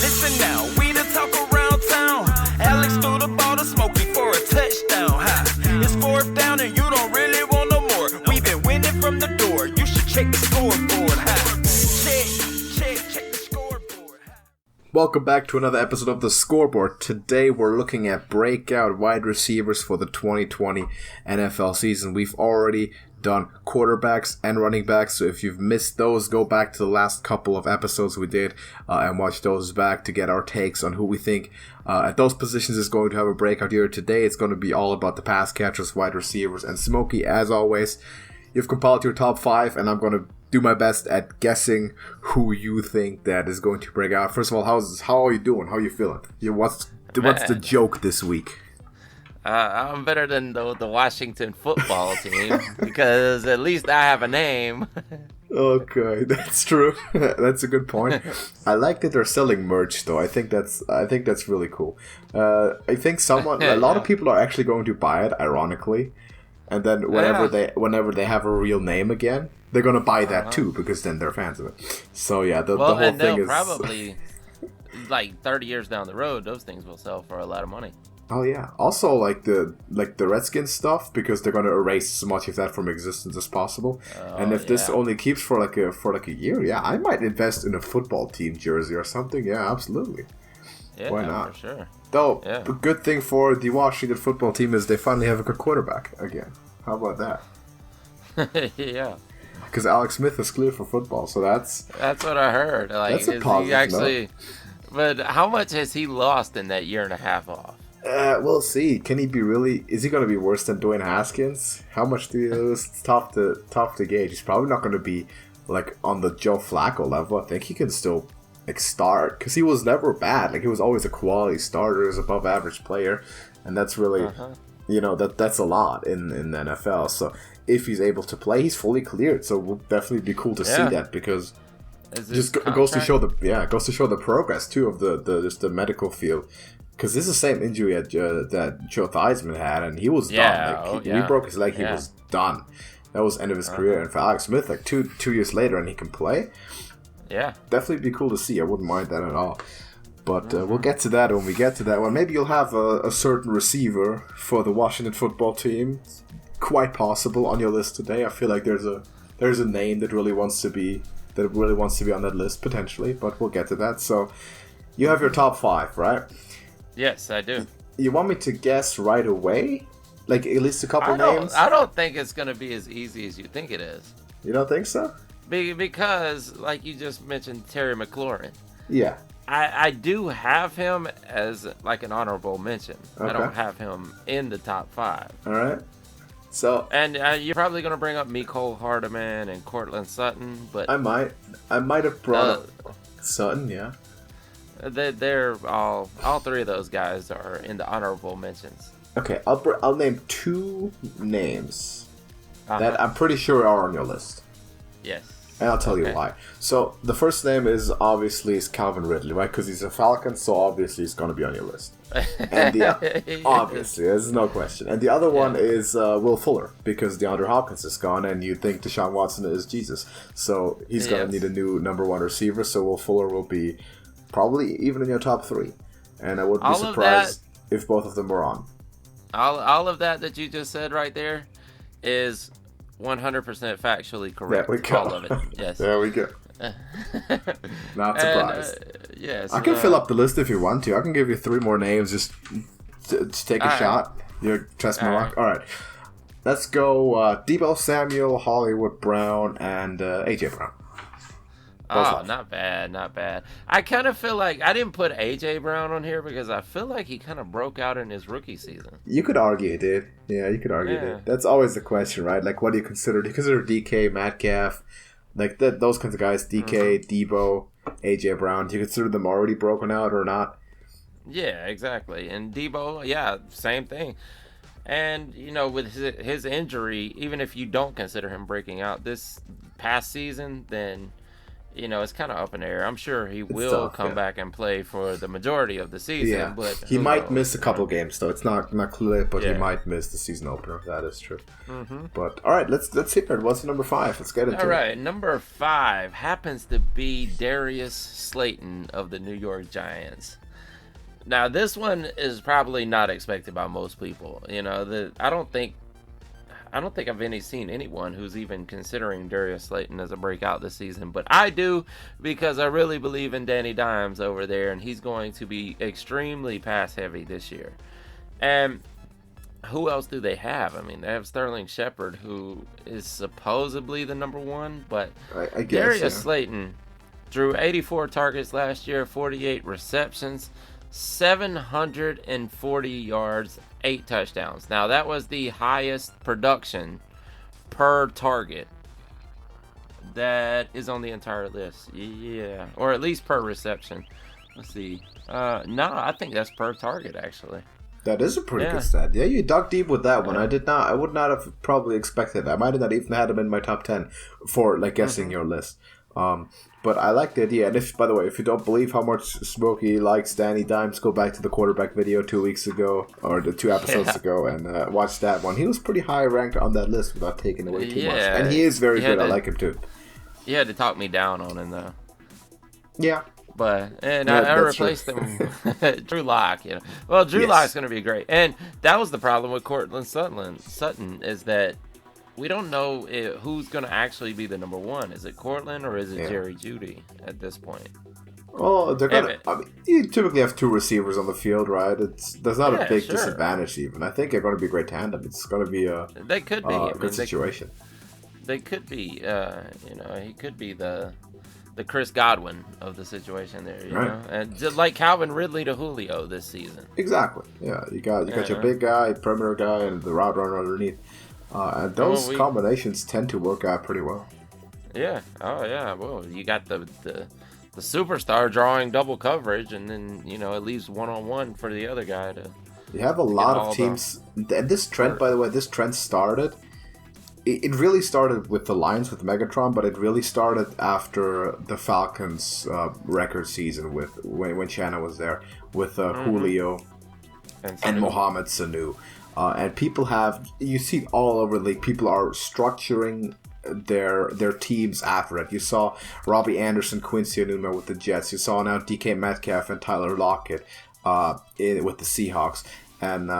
Listen now, we the talk around town. Alex threw the ball to Smokey for a touchdown. It's fourth down and you don't really want no more. We've been winning from the door. You should check the scoreboard. Check the scoreboard. Welcome back to another episode of the Scoreboard. Today we're looking at breakout wide receivers for the 2020 NFL season. We've already done quarterbacks and running backs, so if you've missed those, go back to the last couple of episodes we did and watch those back to get our takes on who we think at those positions is going to have a breakout year. Today it's going to be all about the pass catchers, wide receivers, and Smokey, as always, you've compiled your top 5, and I'm going to do my best at guessing who you think that is going to break out. First of all, how are you doing? How are you feeling? What's the joke this week? I'm better than the Washington football team because at least I have a name. Okay, that's true. That's a good point. I like that they're selling merch, though. I think that's really cool. I think a lot of people are actually going to buy it, ironically, and then whenever they have a real name again, they're going to buy that too because then they're fans of it. So yeah, the whole thing is probably like 30 years down the road, those things will sell for a lot of money. Oh yeah. Also, like the Redskins stuff, because they're going to erase as much of that from existence as possible. And if this only keeps for like a year, yeah, I might invest in a football team jersey or something. Yeah, absolutely. Yeah, why not? For sure. Though the good thing for the Washington football team is they finally have a good quarterback again. How about that? Yeah. Because Alex Smith is clear for football, so that's what I heard. Like, that's a positive note. But how much has he lost in that year and a half off? We'll see. Can he be really? Is he going to be worse than Dwayne Haskins? How much do you lose? It's tough to gauge. He's probably not going to be like on the Joe Flacco level. I think he can still start because he was never bad. Like, he was always a quality starter, as above average player, and that's really that's a lot in the NFL. So if he's able to play, he's fully cleared. So it will definitely be cool to see that because just goes to show the progress too of the medical field. Because this is the same injury that Joe Theismann had, and he was done. He broke his leg, he was done. That was the end of his career. And for Alex Smith, like two years later, and he can play, definitely be cool to see. I wouldn't mind that at all. But we'll get to that when we get to that one. Maybe you'll have a certain receiver for the Washington football team, quite possible, on your list today. I feel like there's a name that really wants to be on that list potentially, but we'll get to that. So you have your top 5, right? Yes, I do. You want me to guess right away? Like, at least a couple names? I don't think it's going to be as easy as you think it is. You don't think so? Because, like you just mentioned, Terry McLaurin. Yeah. I do have him as, like, an honorable mention. Okay. I don't have him in the top 5. All right. So. And you're probably going to bring up Mecole Hardman and Cortland Sutton, but. I might have brought up Sutton, yeah. They're all 3 of those guys are in the honorable mentions. Okay, I'll name 2 names that I'm pretty sure are on your list. Yes. And I'll tell you why. So the first name is Calvin Ridley, right? Because he's a Falcon, so obviously he's going to be on your list. And obviously, there's no question. And the other one is Will Fuller, because DeAndre Hopkins is gone, and you think Deshaun Watson is Jesus. So he's going to need a new number 1 receiver, so Will Fuller will be probably even in your top 3. And I wouldn't be surprised if both of them were on. All of that you just said right there is 100% factually correct. There we go. All of it. Yes. There we go. Not surprised. Yes. I can fill up the list if you want to. I can give you 3 more names. Just take a shot. You're trust my luck. All right. Let's go Deebo Samuel, Hollywood Brown, and AJ Brown. Oh, not bad. I kind of feel like I didn't put A.J. Brown on here because I feel like he kind of broke out in his rookie season. You could argue it did. Yeah, you could argue it did. That's always the question, right? Like, what do you consider? Do you consider DK, Metcalf, like those kinds of guys, DK, Deebo, A.J. Brown? Do you consider them already broken out or not? Yeah, exactly. And Deebo, same thing. And, with his injury, even if you don't consider him breaking out this past season, then it's kind of up in the air. I'm sure he will come back and play for the majority of the season, but he might miss a couple games, though. It's not clear, but he might miss the season opener. That is true. Mm-hmm. But all right, let's hear it. What's number 5? Let's get into it. All right, number 5 happens to be Darius Slayton of the New York Giants. Now, this one is probably not expected by most people. I don't think I've seen anyone who's even considering Darius Slayton as a breakout this season, but I do, because I really believe in Danny Dimes over there, and he's going to be extremely pass heavy this year. And who else do they have? I mean, they have Sterling Shepard, who is supposedly the number 1, but I guess, Darius Slayton drew 84 targets last year, 48 receptions, 740 yards, 8 touchdowns. Now, that was the highest production per target that is on the entire list. Yeah, or at least per reception. Let's see. No, I think that's per target, actually. That is a pretty good stat. Yeah, you dug deep with that one. I would not have probably expected that. I might have not even had him in my top 10 for guessing your list. But I like the idea. And by the way, if you don't believe how much Smokey likes Danny Dimes, go back to the quarterback video 2 weeks ago, or 2 episodes ago, and watch that one. He was pretty high ranked on that list without taking away too much. And he is very good. I like him too. You had to talk me down on him, though. Yeah. But I replaced him with Drew Lock. Well, Drew Lock's going to be great. And that was the problem with Cortland Sutton, is that we don't know who's going to actually be the number 1. Is it Cortland or is it Jerry Jeudy at this point? Well, they're gonna. I mean, you typically have 2 receivers on the field, right? There's not a big disadvantage even. I think they're going to be a great tandem. It's going to be a good situation. They could be. He could be the Chris Godwin of the situation there, you know, and just like Calvin Ridley to Julio this season. Exactly. Yeah, you got your big guy, perimeter guy, and the route runner underneath. And those combinations tend to work out pretty well. Yeah. Oh, yeah. Well, you got the superstar drawing double coverage, and then, it leaves one-on-one for the other guy to... You have a lot of teams... And this trend, by the way, started... It really started with the Lions with Megatron, but it really started after the Falcons' record season when Shannon was there, with Julio and Mohamed Sanu. And people you see all over the league, people are structuring their teams after it. You saw Robbie Anderson, Quincy Enunwa with the Jets. You saw now DK Metcalf and Tyler Lockett with the Seahawks. And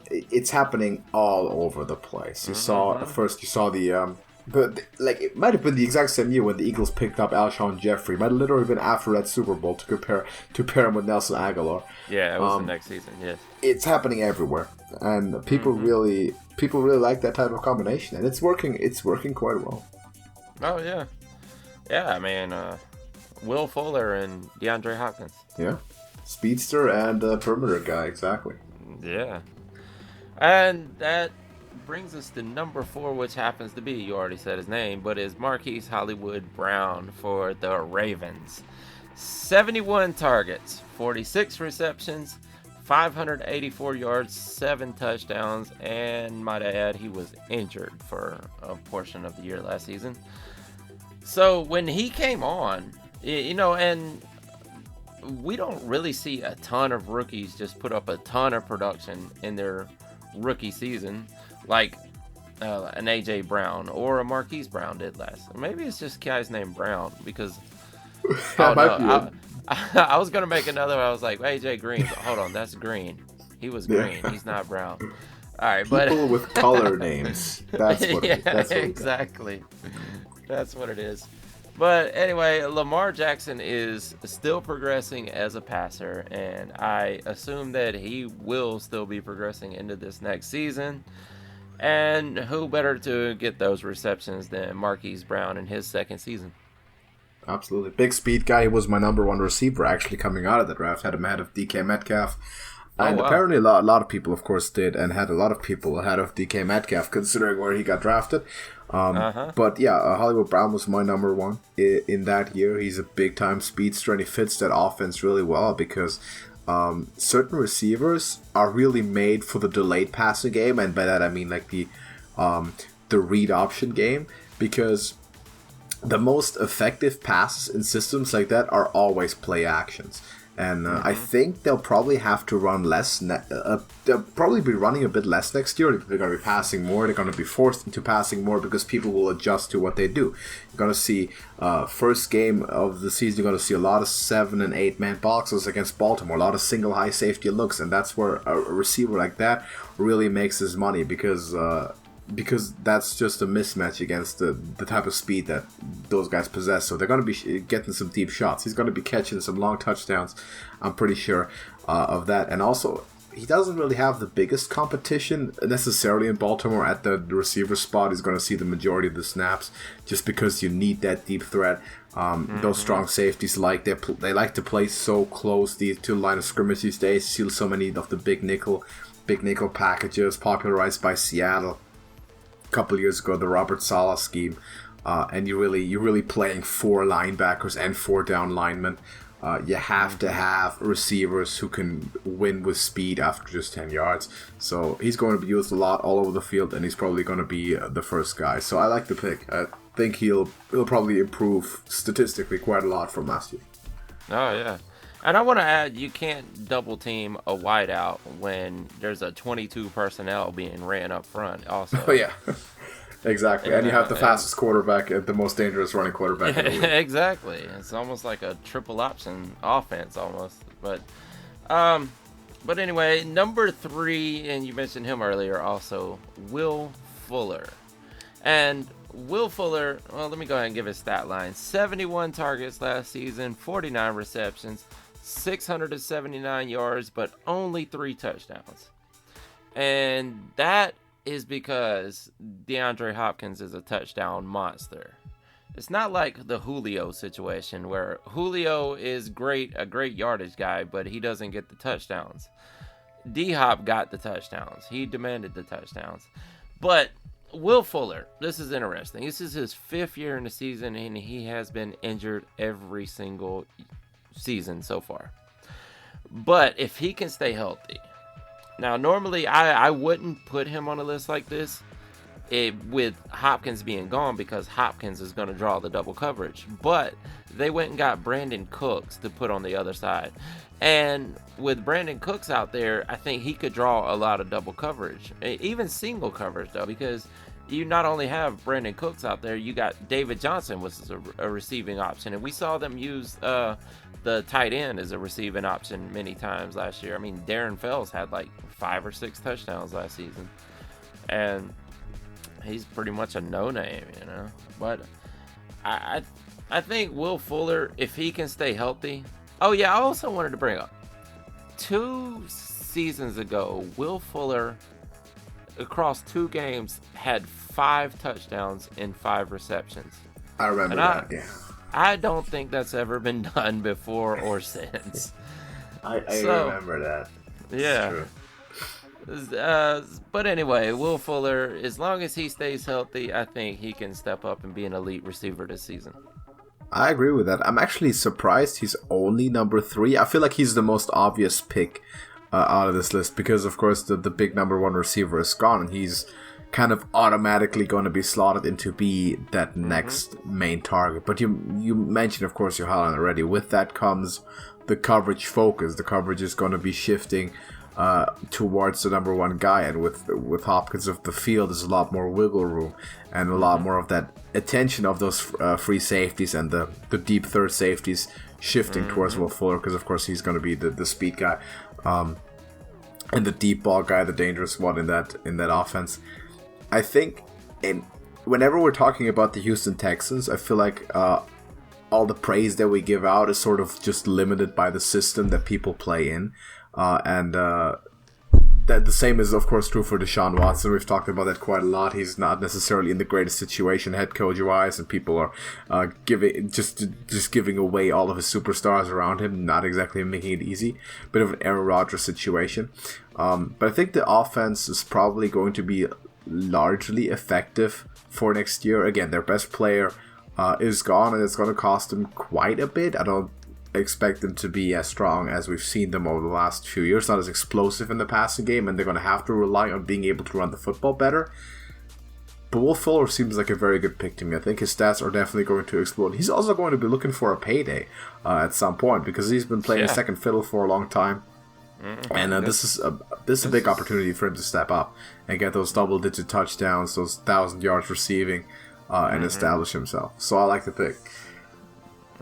it's happening all over the place. You saw the... But it might have been the exact same year when the Eagles picked up Alshon Jeffrey. It might have literally been after that Super Bowl to pair him with Nelson Aguilar. Yeah, it was the next season. Yes, it's happening everywhere, and people really like that type of combination, and it's working. It's working quite well. Oh yeah. I mean, Will Fuller and DeAndre Hopkins. Yeah, speedster and perimeter guy, exactly. Yeah, and that brings us to number 4, which happens to be, you already said his name, but is Marquise Hollywood Brown for the Ravens. 71 targets, 46 receptions, 584 yards, 7 touchdowns, and might I add, he was injured for a portion of the year last season. So when he came on, and we don't really see a ton of rookies just put up a ton of production in their rookie season, like an AJ Brown or a Marquise Brown did last. Maybe it's just guys named Brown, because I was gonna make another. I was like, AJ Green. But hold on, that's Green. He was Green. He's not Brown. All right, people with color names. That's what. Exactly. That's what it is. But anyway, Lamar Jackson is still progressing as a passer, and I assume that he will still be progressing into this next season. And who better to get those receptions than Marquise Brown in his second season? Absolutely. Big speed guy. He was my number 1 receiver actually coming out of the draft. Had him ahead of DK Metcalf. And apparently a lot of people, of course, did, and had a lot of people ahead of DK Metcalf, considering where he got drafted. But yeah, Hollywood Brown was my number 1 in that year. He's a big-time speedster, and he fits that offense really well, because certain receivers are really made for the delayed passing game, and by that I mean like the read option game, because the most effective passes in systems like that are always play actions. And I think they'll probably have to run less. They'll probably be running a bit less next year. They're going to be passing more. They're going to be forced into passing more because people will adjust to what they do. You're going to see first game of the season, you're going to see a lot of 7 and 8 man boxes against Baltimore. A lot of single high safety looks. And that's where a receiver like that really makes his money because that's just a mismatch against the type of speed that those guys possess. So they're going to be getting some deep shots. He's going to be catching some long touchdowns. I'm pretty sure of that. And also, he doesn't really have the biggest competition necessarily in Baltimore at the receiver spot. He's going to see the majority of the snaps just because you need that deep threat. Those strong safeties they like to play so close to the line of scrimmage these days. You see so many of the big nickel packages popularized by Seattle. Couple years ago, the Robert Saleh scheme, and you're really playing 4 linebackers and 4 down linemen. You have to have receivers who can win with speed after just 10 yards. So he's going to be used a lot all over the field, and he's probably going to be the first guy. So I like the pick. I think he'll probably improve statistically quite a lot from last year. Oh yeah. And I want to add, you can't double team a wideout when there's a 22 personnel being ran up front also. Oh, yeah. Exactly. And you have the fastest quarterback and the most dangerous running quarterback in the league. Exactly. It's almost like a triple option offense almost. But anyway, number 3, and you mentioned him earlier also, Will Fuller. And Will Fuller, well, let me go ahead and give his stat line. 71 targets last season, 49 receptions, 679 yards, but only 3 touchdowns. And that is because DeAndre Hopkins is a touchdown monster. It's not like the Julio situation where Julio is a great yardage guy, but he doesn't get the touchdowns. D-Hop got the touchdowns. He demanded the touchdowns. But Will Fuller, this is interesting. This is his 5th year in the season, and he has been injured every single season so far. But if he can stay healthy, now normally I wouldn't put him on a list like this with Hopkins being gone because Hopkins is going to draw the double coverage. But they went and got Brandon Cooks to put on the other side. And with Brandon Cooks out there, I think he could draw a lot of double coverage, even single coverage though, because you not only have Brandon Cooks out there, you got David Johnson, which is a receiving option. And we saw them use the tight end as a receiving option many times last year. I mean, Darren Fells had like 5 or 6 touchdowns last season. And he's pretty much a no-name, you know. But I think Will Fuller, if he can stay healthy. Oh, yeah, I also wanted to bring up 2 seasons ago, Will Fuller, across 2 games, had 5 touchdowns and 5 receptions. I remember that, yeah. I don't think that's ever been done before or since. I remember that. Yeah. But anyway, Will Fuller, as long as he stays healthy, I think he can step up and be an elite receiver this season. I agree with that. I'm actually surprised he's only number 3. I feel like he's the most obvious pick out of this list because, of course, the big number 1 receiver is gone, and he's kind of automatically going to be slotted into be that next main target. But you mentioned, of course, Johan already. With that comes the coverage focus. The coverage is going to be shifting towards the number 1 guy, and with Hopkins of the field, there's a lot more wiggle room and a lot more of that attention of those free safeties and the deep third safeties shifting towards Will Fuller, because of course he's going to be the speed guy and the deep ball guy, the dangerous one in that offense. I think whenever we're talking about the Houston Texans, I feel like all the praise that we give out is sort of just limited by the system that people play in. And that the same is, of course, true for Deshaun Watson. We've talked about that quite a lot. He's not necessarily in the greatest situation head coach-wise, and people are giving away all of his superstars around him, not exactly making it easy. Bit of an Aaron Rodgers situation. But I think the offense is probably going to be largely effective for next year. Again, their best player is gone, and it's going to cost them quite a bit. I don't expect them to be as strong as we've seen them over the last few years, not as explosive in the passing game, and they're going to have to rely on being able to run the football better. But Will Fuller seems like a very good pick to me. I think his stats are definitely going to explode. He's also going to be looking for a payday at some point because he's been playing second fiddle for a long time. Mm-hmm. And this is a big opportunity for him to step up and get those double-digit touchdowns, those 1,000 yards receiving, and establish himself. So I like the pick.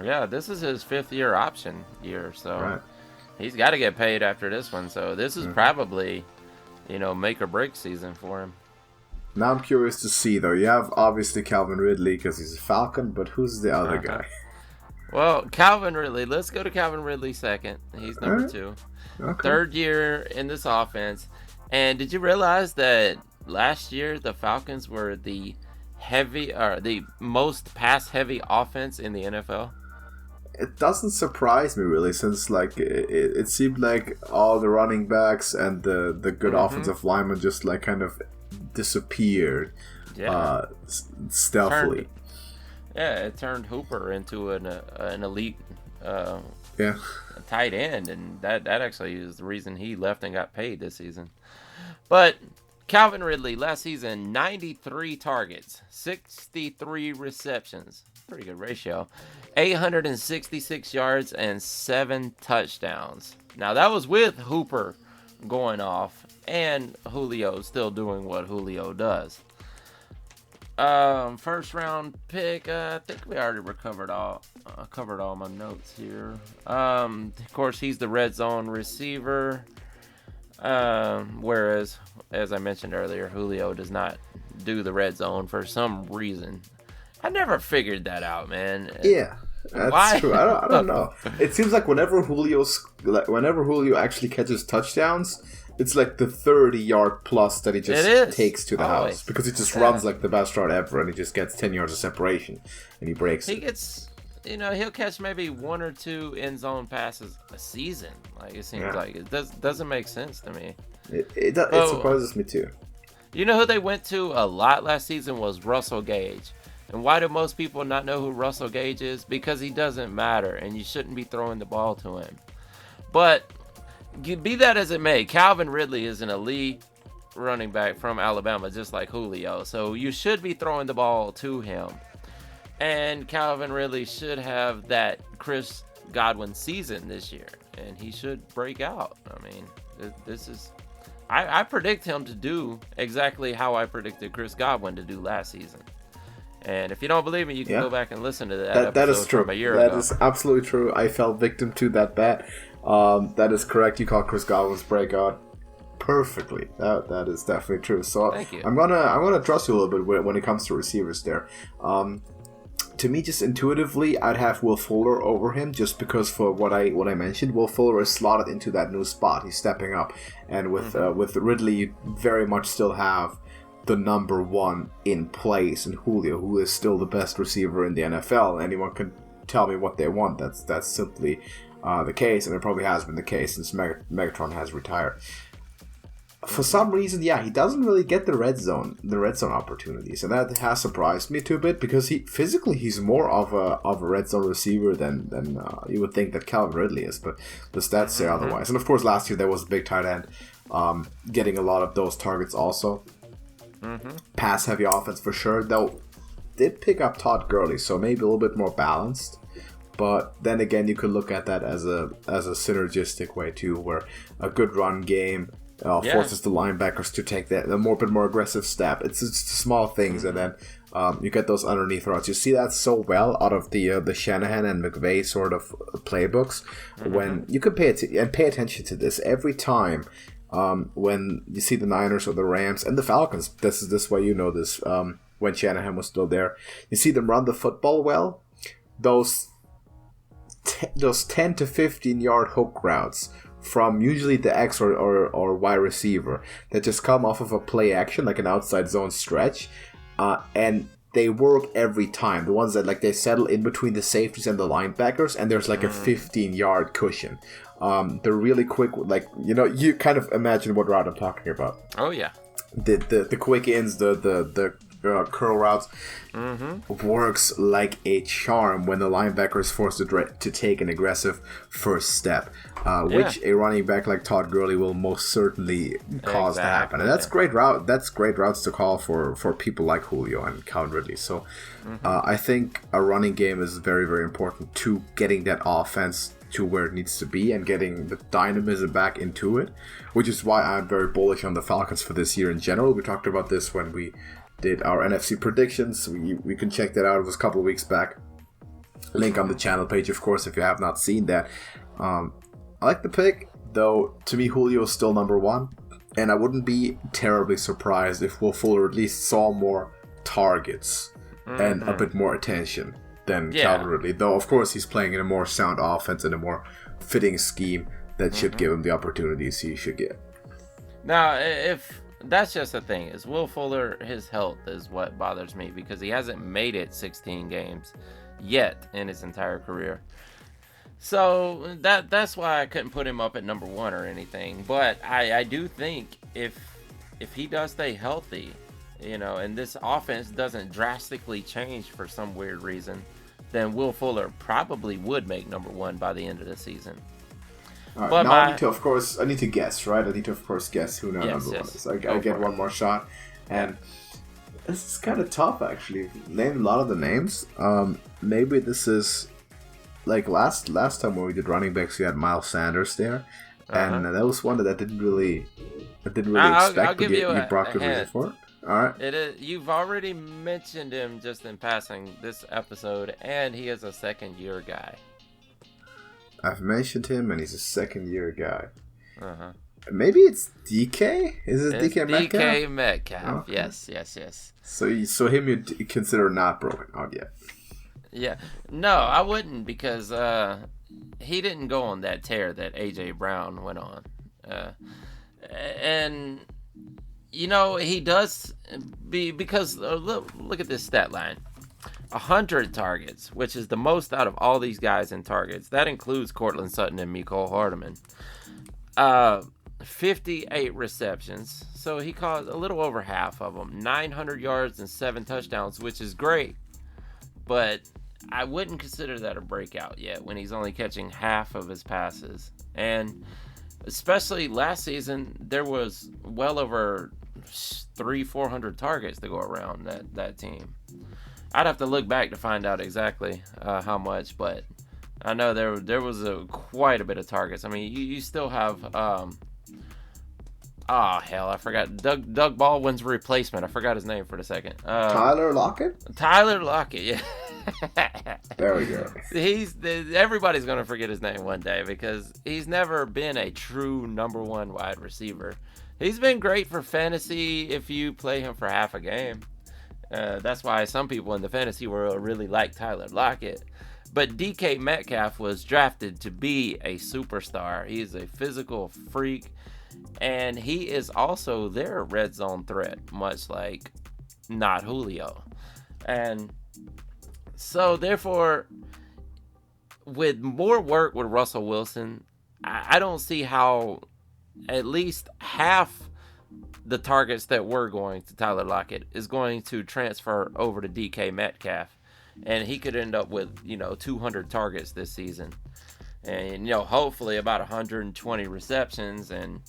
Yeah, this is his 5th-year option year, so he's got to get paid after this one. So this is probably, make or break season for him. Now I'm curious to see, though. You have, obviously, Calvin Ridley because he's a Falcon, but who's the other guy? Well, Calvin Ridley. Let's go to Calvin Ridley second. He's number 2. Okay. 3rd year in this offense. And did you realize that last year the Falcons were the most pass-heavy offense in the NFL? It doesn't surprise me, really, since it seemed like all the running backs and the good offensive linemen just kind of disappeared stealthily. It turned Hooper into an elite tight end, and that actually is the reason he left and got paid this season. But Calvin Ridley, last season, 93 targets, 63 receptions, pretty good ratio, 866 yards, and 7 touchdowns. Now, that was with Hooper going off and Julio still doing what Julio does. First round pick, I think we already covered all my notes here. Of course, he's the red zone receiver. Whereas, as I mentioned earlier, Julio does not do the red zone for some reason. I never figured that out, man. Yeah, that's true. I don't know. It seems like whenever Julio actually catches touchdowns, it's like the 30-yard plus that he just takes to the house because he just runs like the best route ever, and he just gets 10 yards of separation, and he breaks. He gets, he'll catch maybe 1 or 2 end zone passes a season. Like it seems like it doesn't make sense to me. It surprises me too. You know who they went to a lot last season was Russell Gage. And why do most people not know who Russell Gage is? Because he doesn't matter, and you shouldn't be throwing the ball to him. But be that as it may, Calvin Ridley is an elite running back from Alabama, just like Julio. So you should be throwing the ball to him. And Calvin Ridley should have that Chris Godwin season this year, and he should break out. I mean, this is... I predict him to do exactly how I predicted Chris Godwin to do last season. And if you don't believe me, you can go back and listen to that episode that is true. From a year ago. That is absolutely true. I fell victim to that bet. That is correct. You called Chris Godwin's breakout perfectly. That is definitely true. So thank you. I'm gonna trust you a little bit when it comes to receivers there. To me, just intuitively, I'd have Will Fuller over him just because for what I mentioned. Will Fuller is slotted into that new spot. He's stepping up, and with Ridley, you very much still have the number 1 in place, and Julio, who is still the best receiver in the NFL. Anyone can tell me what they want. That's simply the case, and it probably has been the case since Megatron has retired. For some reason, he doesn't really get the red zone opportunities, and that has surprised me a bit because he's more of a red zone receiver than you would think that Calvin Ridley is, but the stats say otherwise. And of course, last year there was a big tight end getting a lot of those targets also. Pass heavy offense for sure. They'll did pick up Todd Gurley, so maybe a little bit more balanced. But then again, you could look at that as a synergistic way too, where a good run game forces the linebackers to take a bit more aggressive step. It's small things, and then you get those underneath routes. You see that so well out of the Shanahan and McVay sort of playbooks. When you can pay attention to this every time. When you see the Niners or the Rams and the Falcons, this is why you know this. When Shanahan was still there, you see them run the football well. Those 10 to 15 yard hook routes from usually the X or Y receiver that just come off of a play action, like an outside zone stretch, and they work every time. The ones that they settle in between the safeties and the linebackers, and there's a 15 yard cushion. They're really quick. You kind of imagine what route I'm talking about. Oh yeah. The quick ins, the curl routes, works like a charm when the linebacker is forced to take an aggressive first step, which a running back like Todd Gurley will most certainly cause to happen. And that's great route. That's great routes to call for people like Julio and Calvin Ridley. So I think a running game is very, very important to getting that offense to where it needs to be and getting the dynamism back into it, which is why I'm very bullish on the Falcons for this year in general. We talked about this when we did our NFC predictions. We can check that out. It was a couple of weeks back. Link on the channel page, of course, if you have not seen that. I like the pick, though. To me, Julio is still number one, and I wouldn't be terribly surprised if Will Fuller at least saw more targets and a bit more attention than Calvin Ridley. Though, of course, he's playing in a more sound offense and a more fitting scheme that should give him the opportunities he should get. Now, if that's just the thing, is Will Fuller, his health is what bothers me, because he hasn't made it 16 games yet in his entire career. So that's why I couldn't put him up at number one or anything. But I do think if he does stay healthy, and this offense doesn't drastically change for some weird reason, then Will Fuller probably would make number one by the end of the season. All right, but now I need to guess, right? I need to, of course, guess who number one is. I get one more shot. And this is kind of tough, actually. Name a lot of the names. Maybe this is like last time when we did running backs, we had Miles Sanders there. And that was one that I didn't really expect. I'll give you brought good reason for it. All right. It is. You've already mentioned him just in passing this episode, and he is a second-year guy. I've mentioned him, and he's a second-year guy. Maybe it's DK? Is it DK Metcalf? DK Metcalf. Okay. Yes. So him you consider not broken out yet? Yeah. No, I wouldn't, because he didn't go on that tear that A.J. Brown went on. And... he does because look at this stat line. 100 targets, which is the most out of all these guys in targets. That includes Cortland Sutton and Mecole Hardman. 58 receptions, so he caught a little over half of them. 900 yards and 7 touchdowns, which is great. But I wouldn't consider that a breakout yet when he's only catching half of his passes. And especially last season, there was well over 300-400 targets to go around that team. I'd have to look back to find out exactly how much, but I know there was quite a bit of targets. I mean, you still have I forgot Doug Baldwin's replacement. I forgot his name for the second. Tyler Lockett. Tyler Lockett, yeah. There we go. Everybody's gonna forget his name one day because he's never been a true number one wide receiver. He's been great for fantasy if you play him for half a game. That's why some people in the fantasy world really like Tyler Lockett. But DK Metcalf was drafted to be a superstar. He's a physical freak, and he is also their red zone threat, much like not Julio. And so, therefore, with more work with Russell Wilson, I don't see how at least half the targets that were going to Tyler Lockett is going to transfer over to DK Metcalf. And he could end up with, 200 targets this season. And, hopefully about 120 receptions and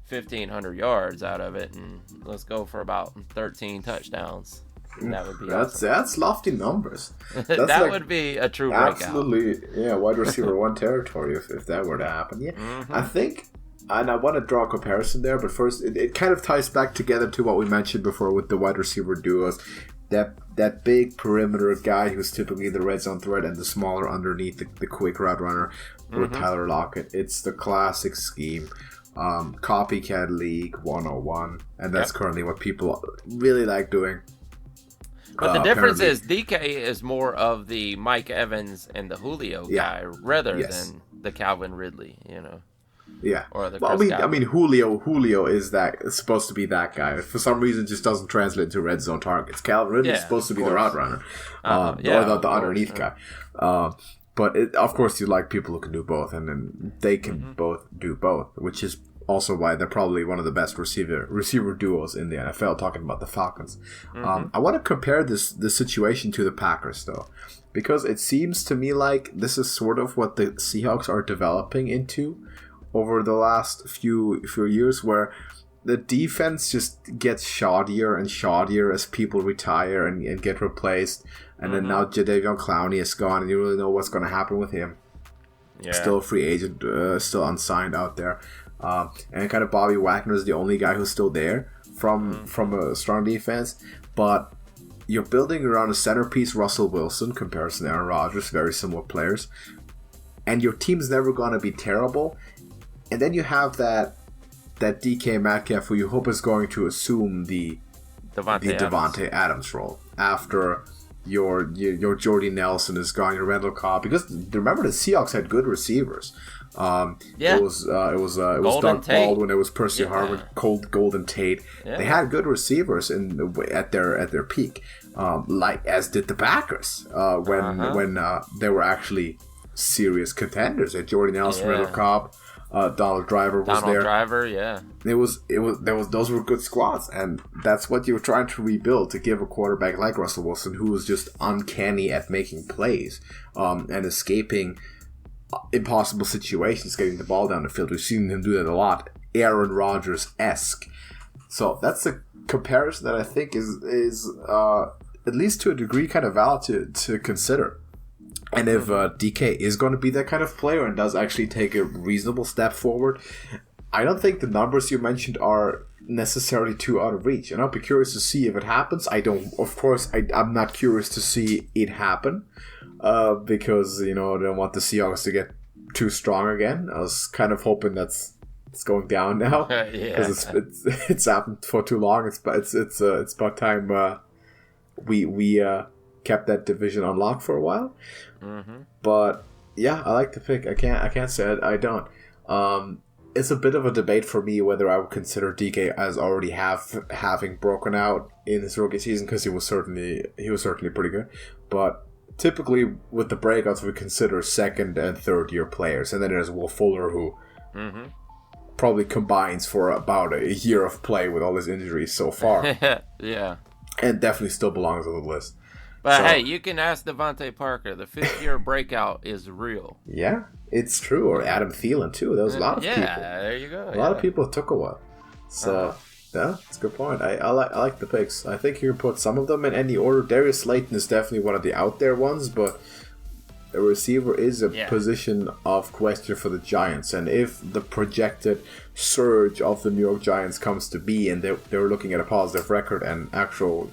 1,500 yards out of it. And let's go for about 13 touchdowns. And that would be awesome. That's lofty numbers. That would be a true breakout. Absolutely, wide receiver one territory if that were to happen. Yeah, I think, and I want to draw a comparison there, but first, it kind of ties back together to what we mentioned before with the wide receiver duos. That big perimeter guy who's typically the red zone threat and the smaller underneath the quick route runner with Tyler Lockett. It's the classic scheme. Copycat League 101, and that's currently what people really like doing. But the difference is DK is more of the Mike Evans and the Julio guy rather than the Calvin Ridley, Yeah. Or the I mean Julio is supposed to be that guy. For some reason it just doesn't translate to red zone targets. Calvin Ridley is supposed to be the route runner. Or the underneath guy. But of course you like people who can do both, and then they can both do both, which is also why they're probably one of the best receiver duos in the NFL, talking about the Falcons. I want to compare this situation to the Packers, though, because it seems to me like this is sort of what the Seahawks are developing into over the last few years, where the defense just gets shoddier and shoddier as people retire and get replaced. And then now Jadeveon Clowney is gone, and you really know what's going to happen with him. Yeah. Still a free agent, still unsigned out there. And kind of Bobby Wagner is the only guy who's still there from a strong defense. But you're building around a centerpiece, Russell Wilson, comparison to Aaron Rodgers, very similar players. And your team's never going to be terrible. And then you have that DK Metcalf, who you hope is going to assume the Devontae Adams role after your Jordy Nelson is gone, your Randall Cobb. Because remember, the Seahawks had good receivers. It was Doug Baldwin, it was Percy Harvin, Golden Tate. Yeah. They had good receivers at their peak, like as did the Packers when they were actually serious contenders. At Jordy Nelson, Randall Cobb. Donald Driver was there. Those were good squads, and that's what you were trying to rebuild, to give a quarterback like Russell Wilson, who was just uncanny at making plays and escaping impossible situations, getting the ball down the field. We've seen him do that a lot, Aaron Rodgers-esque. So that's a comparison that I think is at least to a degree kind of valid to consider. And if DK is going to be that kind of player and does actually take a reasonable step forward, I don't think the numbers you mentioned are necessarily too out of reach. And I'll be curious to see if it happens. I'm not curious to see it happen because, I don't want the Seahawks to get too strong again. I was kind of hoping it's going down now because it's happened for too long. It's about time we kept that division unlocked for a while. But yeah, I like the pick. I can't say I don't. It's a bit of a debate for me whether I would consider DK as already having broken out in his rookie season, because he was certainly pretty good. But typically with the breakouts, we consider second and third year players, and then there's Will Fuller, who probably combines for about a year of play with all his injuries so far. Yeah, and definitely still belongs on the list. But hey, you can ask Devontae Parker. The fifth-year breakout is real. Yeah, it's true. Or Adam Thielen, too. There was a lot of people. Yeah, there you go. A lot of people took a while. So, yeah, it's a good point. I like the picks. I think you can put some of them in any order. Darius Slayton is definitely one of the out-there ones, but a receiver is a position of question for the Giants. And if the projected surge of the New York Giants comes to be, and they're looking at a positive record and actual,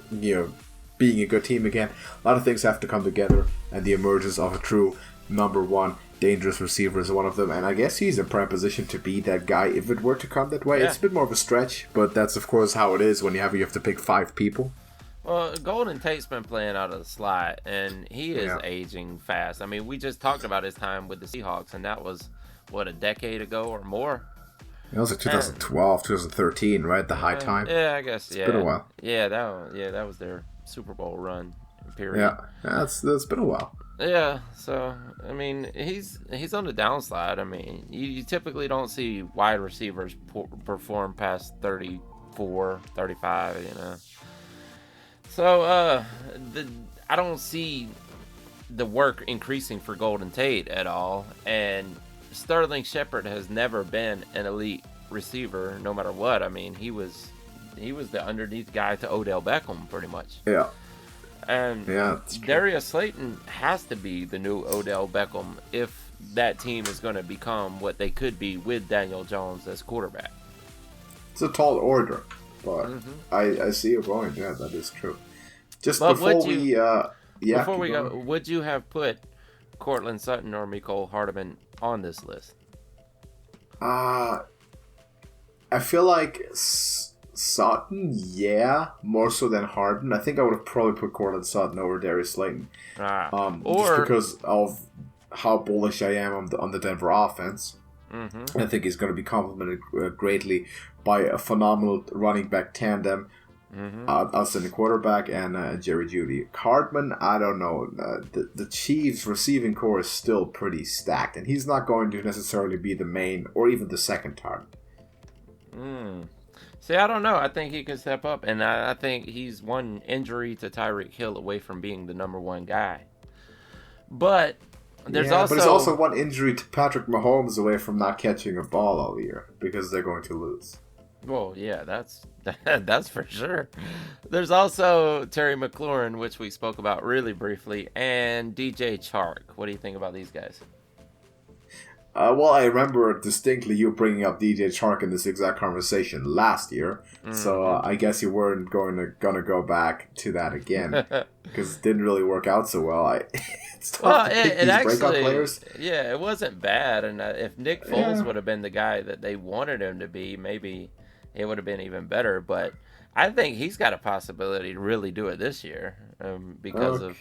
being a good team again, a lot of things have to come together, and the emergence of a true number one dangerous receiver is one of them. And I guess he's in prime position to be that guy if it were to come that way. It's a bit more of a stretch, but that's of course how it is when you have to pick 5 people. Well, Golden Tate's been playing out of the slot, and he is aging fast. I mean, we just talked about his time with the Seahawks, and that was a decade ago or more. It was like 2012, 2013, right? The high time. Yeah, I guess. It's been a while. Yeah, that was their Super Bowl run period. Yeah, that's been a while. Yeah, so I mean, he's on the downslide. I mean, you typically don't see wide receivers perform past 34, 35, So I don't see the work increasing for Golden Tate at all, and Sterling Shepard has never been an elite receiver, no matter what. I mean, he was the underneath guy to Odell Beckham, pretty much. Yeah. And Darius Slayton has to be the new Odell Beckham if that team is going to become what they could be with Daniel Jones as quarterback. It's a tall order, but I see your point. Yeah, that is true. Before we go, would you have put Cortland Sutton or Mecole Hardman on this list? I feel like Sutton, more so than Harden. I think I would have probably put Cortland Sutton over Darius Slayton. Just because of how bullish I am on the Denver offense. I think he's going to be complemented greatly by a phenomenal running back tandem, outstanding quarterback, and Jerry Jeudy. Hardman, I don't know. The Chiefs' receiving core is still pretty stacked, and he's not going to necessarily be the main or even the second target. See, I don't know. I think he can step up, and I think he's one injury to Tyreek Hill away from being the number one guy. But there's but it's also one injury to Patrick Mahomes away from not catching a ball all year because they're going to lose. Well, yeah, that's for sure. There's also Terry McLaurin, which we spoke about really briefly, and DJ Chark. What do you think about these guys? Well, I remember distinctly you bringing up DJ Chark in this exact conversation last year, so I guess you weren't gonna go back to that again because it didn't really work out so well. It's tough to pick these breakout players. Yeah, it wasn't bad, and if Nick Foles would have been the guy that they wanted him to be, maybe it would have been even better. But I think he's got a possibility to really do it this year because of.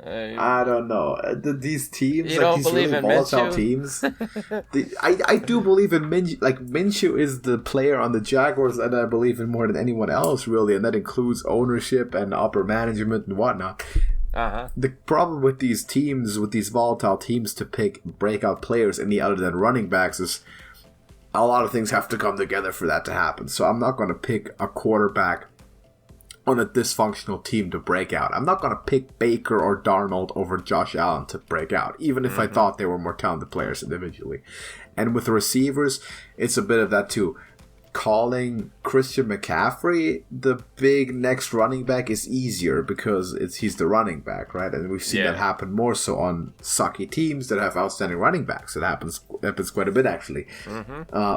I don't know. These teams, you like don't these believe really in volatile Minshew? teams. I do believe in Minshew. Like Minshew is the player on the Jaguars that I believe in more than anyone else, really, and that includes ownership and upper management and whatnot. The problem with these teams, with these volatile teams, to pick breakout players any other than running backs is a lot of things have to come together for that to happen. So I'm not going to pick a quarterback on a dysfunctional team to break out. I'm not going to pick Baker or Darnold over Josh Allen to break out, even if I thought they were more talented players individually. And with the receivers, it's a bit of that too. Calling Christian McCaffrey the big next running back is easier because he's the running back, right? And we've seen that happen more so on sucky teams that have outstanding running backs. It happens quite a bit, actually.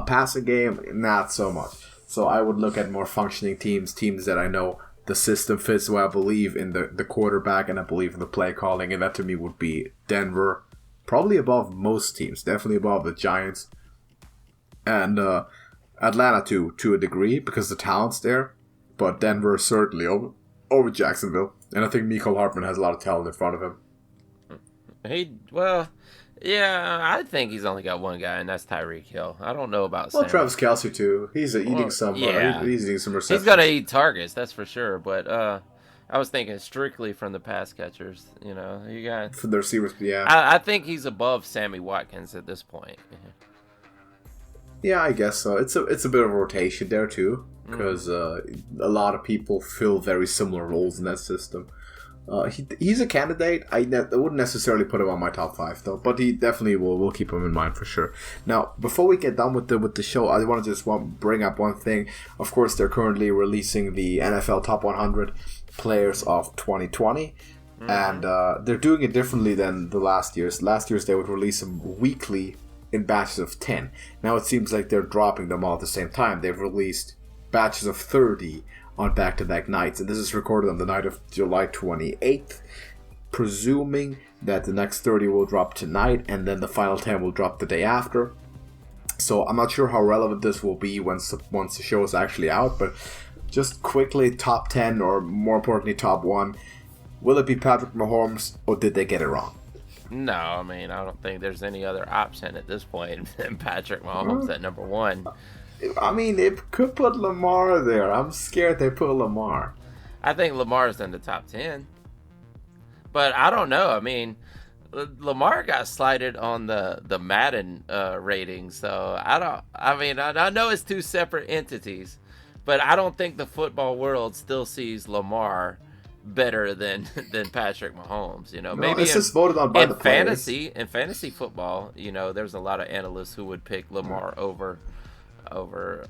Passing game, not so much. So I would look at more functioning teams that I know the system fits, where I believe in the quarterback and I believe in the play calling, and that to me would be Denver, probably above most teams, definitely above the Giants, and Atlanta to a degree because the talent's there, but Denver certainly over Jacksonville, and I think Mecole Hardman has a lot of talent in front of him. I think he's only got one guy, and that's Tyreek Hill. I don't know about Sam. Travis Kelce too. He's eating some. He's eating some receptions. He's gonna eat targets, that's for sure. But I was thinking strictly from the pass catchers. You know, you got from the receivers. Yeah, I think he's above Sammy Watkins at this point. Yeah, I guess so. It's a bit of a rotation there too, because a lot of people fill very similar roles in that system. He's a candidate. I wouldn't necessarily put him on my top 5 though, but he definitely will keep him in mind for sure. Now, before we get done with the show, I want to just bring up one thing. Of course, they're currently releasing the NFL Top 100 Players of 2020, and they're doing it differently than the last years. Last years they would release them weekly in batches of 10. Now it seems like they're dropping them all at the same time. They've released batches of 30 on back-to-back nights, and this is recorded on the night of July 28th, presuming that the next 30 will drop tonight and then the final 10 will drop the day after. So I'm not sure how relevant this will be once the show is actually out, but just quickly, top 10, or more importantly top 1, will it be Patrick Mahomes, or did they get it wrong? No, I mean, I don't think there's any other option at this point than Patrick Mahomes at number 1. I mean, it could put Lamar there. I'm scared they put Lamar. I think Lamar's in the top 10. But I don't know. I mean, Lamar got slighted on the Madden rating. So I know it's two separate entities. But I don't think the football world still sees Lamar better than Patrick Mahomes. You know, no, maybe it's just voted on by the players. In fantasy football, you know, there's a lot of analysts who would pick Lamar over Mahomes.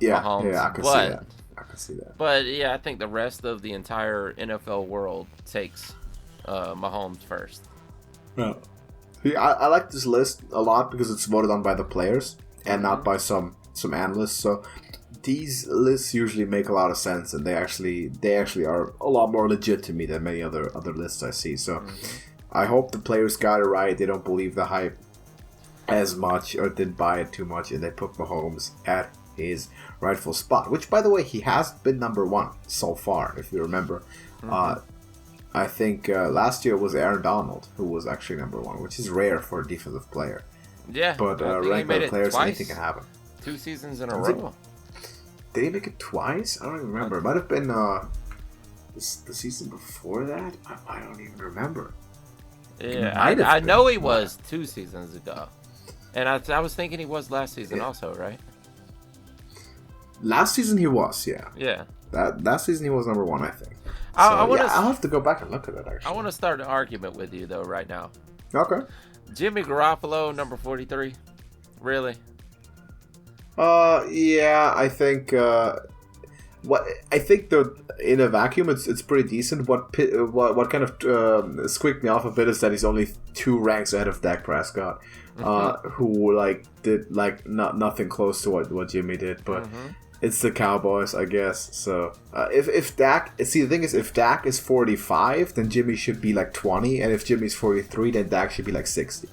Yeah, I can see that. But yeah, I think the rest of the entire NFL world takes Mahomes first. No. I like this list a lot because it's voted on by the players and not by some analysts. So these lists usually make a lot of sense, and they actually are a lot more legit to me than many other lists I see. So I hope the players got it right. They don't believe the hype as much or didn't buy it too much, and they put Mahomes at his rightful spot, which, by the way, he has been number 1 so far, if you remember. I think last year was Aaron Donald who was actually number 1, which is rare for a defensive player. Yeah, but ranked by players, anything can happen. 2 seasons in a row. Did he make it twice? I don't even remember. It might have been the season before that. I don't even remember. Yeah, I know he was 2 seasons ago. And I was thinking he was last season also, right? Last season he was, yeah. Yeah. That season he was number 1, I think. I'll have to go back and look at that, actually. I want to start an argument with you, though, right now. Okay. Jimmy Garoppolo, number 43? Really? Yeah, I think... in a vacuum it's pretty decent. What kind of squeaked me off a bit is that he's only 2 ranks ahead of Dak Prescott, who did nothing close to what Jimmy did, but it's the Cowboys, I guess. So if Dak, the thing is, if Dak is 45, then Jimmy should be 20, and if Jimmy's 43, then Dak should be 60.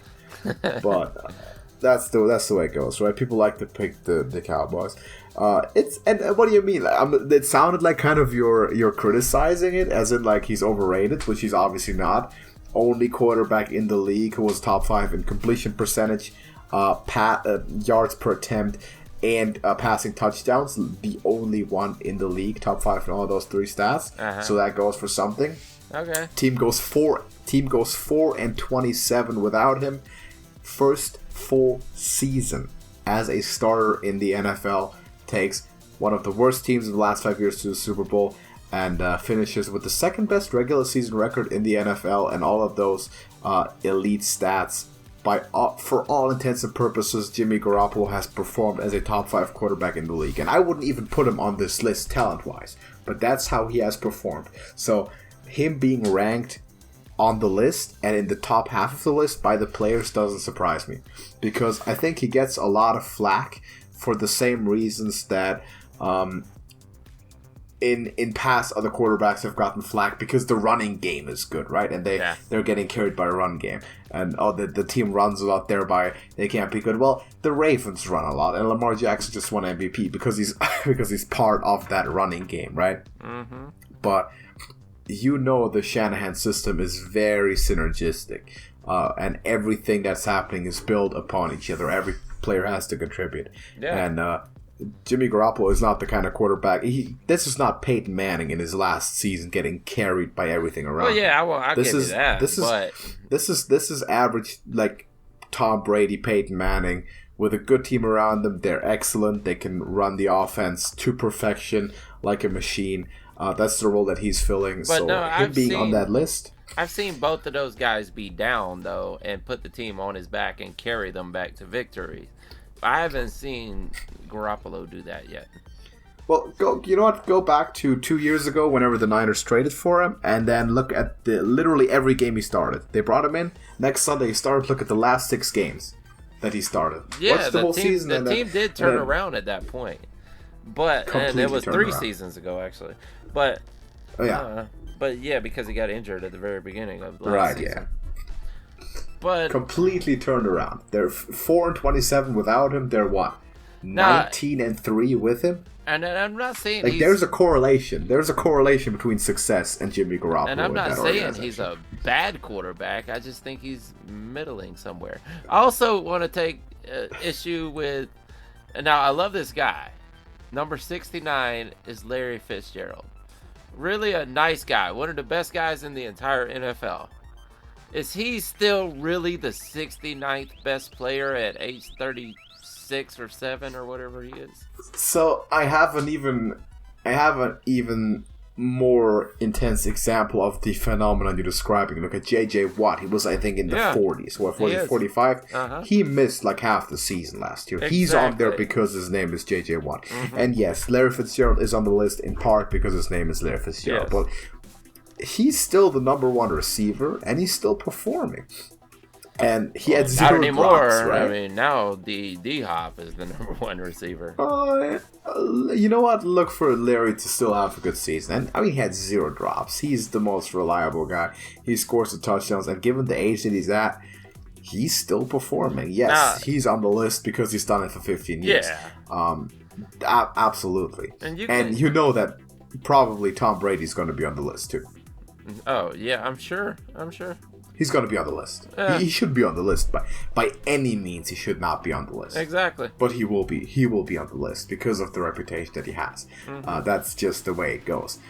But that's the way it goes, right? People like to pick the Cowboys. And what do you mean? It sounded like kind of you're criticizing it, as in he's overrated, which he's obviously not. Only quarterback in the league who was top 5 in completion percentage, yards per attempt, and passing touchdowns. The only one in the league, top 5 in all those 3 stats. So that goes for something. Okay. Team goes 4-27 without him. First full season as a starter in the NFL. Takes one of the worst teams in the last 5 years to the Super Bowl, and finishes with the second best regular season record in the NFL, and all of those elite stats. For all intents and purposes, Jimmy Garoppolo has performed as a top 5 quarterback in the league, and I wouldn't even put him on this list talent-wise, but that's how he has performed. So him being ranked on the list and in the top half of the list by the players doesn't surprise me, because I think he gets a lot of flack for the same reasons that in past other quarterbacks have gotten flack, because the running game is good, right? And they're getting carried by a run game, and the team runs a lot, thereby they can't be good. Well, the Ravens run a lot, and Lamar Jackson just won MVP because he's part of that running game, right? Mm-hmm. But the Shanahan system is very synergistic, and everything that's happening is built upon each other. Every player has to contribute. Yeah. And Jimmy Garoppolo is not the kind of quarterback. This is not Peyton Manning in his last season getting carried by everything around. Well, yeah, I'll give you that. This is average, Tom Brady, Peyton Manning, with a good team around them. They're excellent. They can run the offense to perfection like a machine. That's the role that he's filling. But so him being on that list. I've seen both of those guys be down, though, and put the team on his back and carry them back to victory. I haven't seen Garoppolo do that yet. Well, go back to 2 years ago whenever the Niners traded for him, and then look at literally every game he started. They brought him in. Next Sunday he started. Look at the last 6 games that he started. Yeah, watch the whole season. The team did turn around at that point. But and it was 3 seasons ago, actually. But but yeah, because he got injured at the very beginning of the last season. Yeah. But completely turned around. They're 4-27 without him. They're what? 19-3 with him. And I'm not saying there's a correlation. There's a correlation between success and Jimmy Garoppolo. And I'm not saying he's a bad quarterback. I just think he's middling somewhere. I also want to take issue with. Now I love this guy. Number 69 is Larry Fitzgerald. Really a nice guy. One of the best guys in the entire NFL. Is he still really the 69th best player at age 36 or 7 or whatever he is? So I have an even more intense example of the phenomenon you're describing. Look at J.J. Watt. He was, I think, in the 40s. What, 40, 45? Uh-huh. He missed half the season last year. Exactly. He's on there because his name is J.J. Watt. Mm-hmm. And yes, Larry Fitzgerald is on the list in part because his name is Larry Fitzgerald. Yes. But he's still the number 1 receiver, and he's still performing. And he had 0 not anymore. drops, right? I mean, now the D-Hop is the number 1 receiver. You know what? Look for Larry to still have a good season. And I mean, he had 0 drops. He's the most reliable guy. He scores the touchdowns, and given the age that he's at, he's still performing. Yes, he's on the list because he's done it for 15 years. Yeah. Absolutely. And you know that probably Tom Brady's going to be on the list too. Oh, yeah, I'm sure. He's going to be on the list. He should be on the list. By any means, he should not be on the list. Exactly. But he will be. He will be on the list because of the reputation that he has. Mm-hmm. That's just the way it goes.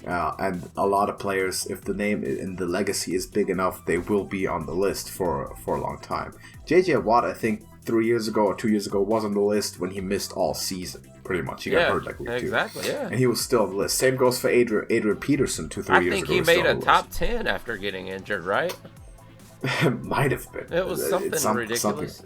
And a lot of players, if the name and the legacy is big enough, they will be on the list for a long time. J.J. Watt, I think, 3 years ago or 2 years ago was on the list when he missed all season. Pretty much, he got hurt like week 2. Exactly, yeah. And he was still on the list. Same goes for Adrian Peterson 2-3 years ago. I think he made a top 10 after getting injured, right? Might have been. It was something ridiculous.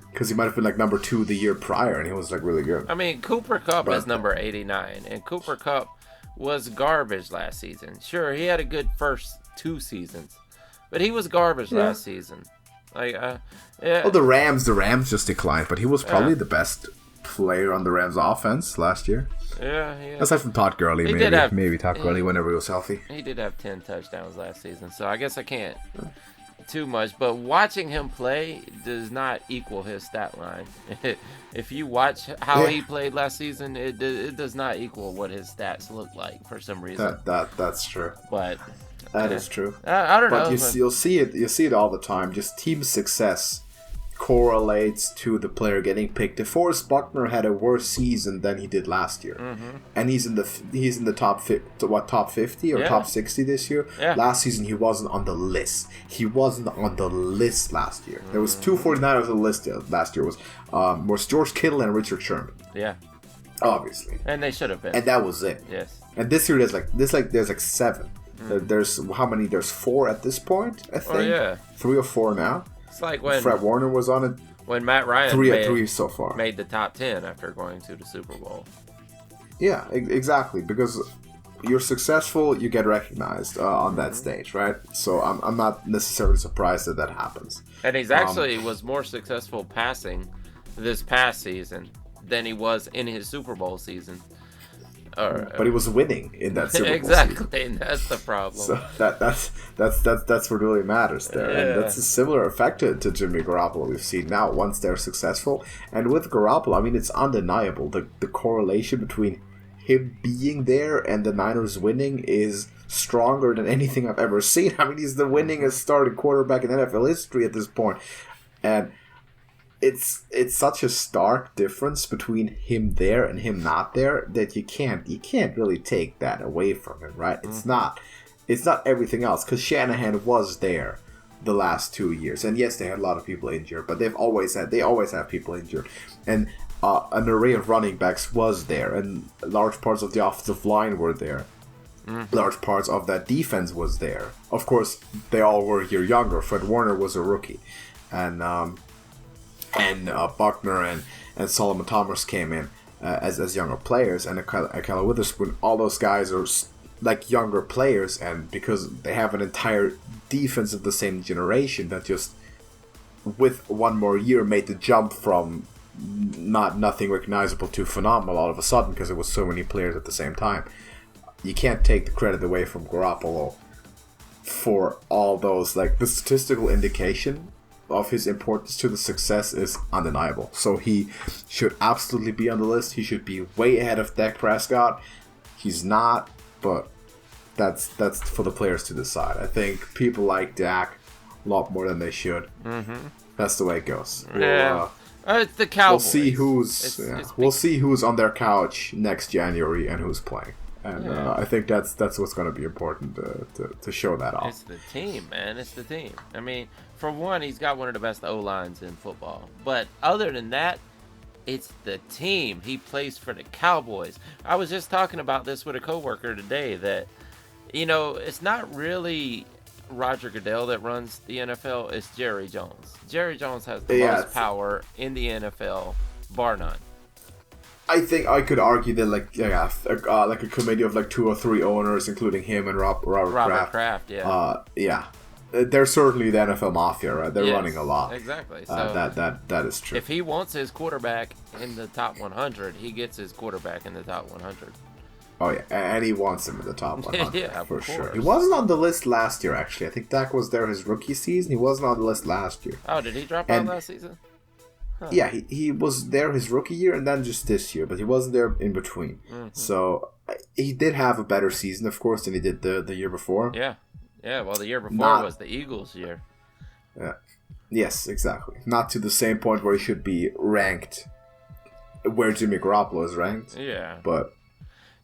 Because he might have been like number 2 the year prior, and he was like really good. I mean, Cooper Kupp is number 89, and Cooper Kupp was garbage last season. Sure, he had a good first 2 seasons, but he was garbage last season. Like, Well, the Rams just declined, but he was probably the best player on the Rams offense last year. Yeah. Aside from Todd Gurley, maybe Todd Gurley whenever he was healthy. He did have 10 touchdowns last season, so I guess I can't too much. But watching him play does not equal his stat line. If you watch how he played last season, it does not equal what his stats look like for some reason. That's true. But that is true. I don't know. But you'll see it all the time. Just team success correlates to the player getting picked. DeForest Buckner had a worse season than he did last year, and he's in the top 50 or top 60 this year. Yeah. Last season he wasn't on the list. He wasn't on the list last year. There was 2 49ers on the list last year. Was George Kittle and Richard Sherman. Yeah, obviously, and they should have been. And that was it. Yes. And this year there's 7. There's how many? There's 4 at this point. I think. 3 or 4 now. It's like when Fred Warner was on it. When Matt Ryan 3 so far made the top 10 after going to the Super Bowl. Yeah, exactly. Because you're successful, you get recognized on that stage, right? So I'm not necessarily surprised that happens. And he's actually was more successful passing this past season than he was in his Super Bowl season. But he was winning in that Super Bowl exactly, season. and that's the problem. So that's what really matters there, and that's a similar effect to Jimmy Garoppolo we've seen now. Once they're successful, and with Garoppolo, I mean, it's undeniable the correlation between him being there and the Niners winning is stronger than anything I've ever seen. I mean, he's the winningest starting quarterback in NFL history at this point, and it's such a stark difference between him there and him not there that you can't really take that away from him, right? It's not everything else, because Shanahan was there the last 2 years, and yes, they had a lot of people injured, but they always have people injured, and an array of running backs was there, and large parts of the offensive line were there. Large parts of that defense was there. Of course, they all were a year younger. Fred Warner was a rookie, and Buckner and Solomon Thomas came in as younger players, and Akella Witherspoon. All those guys are like younger players, and because they have an entire defense of the same generation that just with one more year made the jump from nothing recognizable to phenomenal all of a sudden, because it was so many players at the same time. You can't take the credit away from Garoppolo for all those. Like, the statistical indication of his importance to the success is undeniable. So he should absolutely be on the list. He should be way ahead of Dak Prescott. He's not, but that's for the players to decide. I think people like Dak a lot more than they should. That's the way it goes. It's the Cowboys. We'll see who's on their couch next January and who's playing. And I think that's what's going to be important to show that off. It's the team, man. It's the team. I mean, for one, he's got one of the best O-lines in football. But other than that, it's the team. He plays for the Cowboys. I was just talking about this with a coworker today that, it's not really Roger Goodell that runs the NFL. It's Jerry Jones. Jerry Jones has the most power in the NFL, bar none. I think I could argue that like a committee of like 2 or 3 owners, including him and Robert Kraft. They're certainly the NFL mafia, right? They're running a lot. Exactly. So that is true. If he wants his quarterback in the top 100, he gets his quarterback in the top 100. Oh yeah, and he wants him in the top 100 yeah, for sure. He wasn't on the list last year, actually. I think Dak was there his rookie season. He wasn't on the list last year. Oh, did he drop out last season? Huh. Yeah, he was there his rookie year and then just this year, but he wasn't there in between. So he did have a better season, of course, than he did the year before. Yeah. Well, the year before was the Eagles' year. Yeah. Yes, exactly. Not to the same point where he should be ranked, where Jimmy Garoppolo is ranked. Yeah. But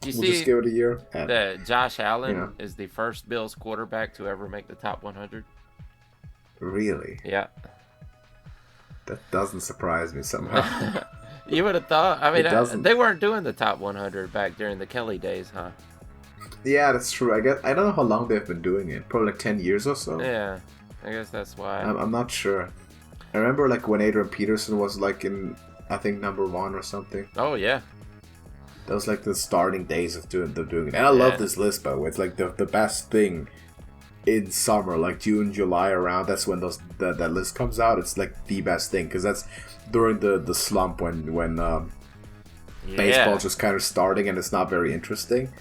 we'll just give it a year. That Josh Allen is the first Bills quarterback to ever make the top 100. Really? Yeah. That doesn't surprise me somehow. You would have thought. I mean, They weren't doing the top 100 back during the Kelly days, huh? Yeah, that's true. I don't know how long they've been doing it. Probably like 10 years or so. Yeah, I guess that's why. I'm not sure. I remember like when Adrian Peterson was like in, I think, number 1 or something. Oh yeah. That was like the starting days of doing it. And I love this list, by the way. It's like the best thing in summer, like June, July around. That's when that list comes out. It's like the best thing because that's during the slump when baseball's just kind of starting and it's not very interesting.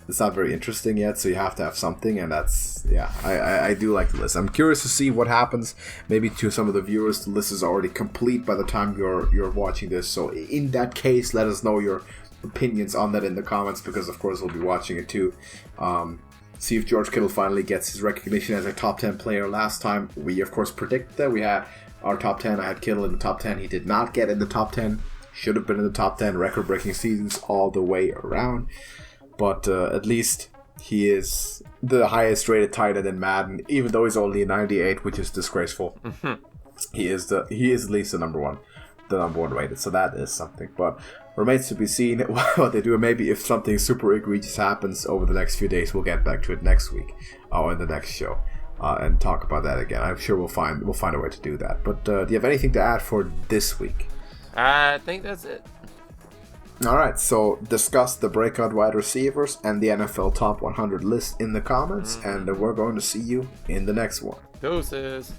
It's not very interesting yet, so you have to have something, and that's I do like the list. I'm curious to see what happens. Maybe to some of the viewers, the list is already complete by the time you're watching this. So in that case, let us know your opinions on that in the comments, because of course we'll be watching it too. See if George Kittle finally gets his recognition as a top 10 player. Last time we of course predicted that. We had our top 10. I had Kittle in the top 10. He did not get in the top 10. Should have been in the top 10. Record-breaking seasons all the way around. But at least he is the highest rated tight end in Madden, even though he's only a 98, which is disgraceful. He is at least the number one rated, so that is something. But remains to be seen what they do. Maybe if something super egregious happens over the next few days, we'll get back to it next week or in the next show and talk about that again. I'm sure we'll find a way to do that. But do you have anything to add for this week? I think that's it. Alright, so discuss the breakout wide receivers and the NFL top 100 list in the comments, and we're going to see you in the next one. Deuces.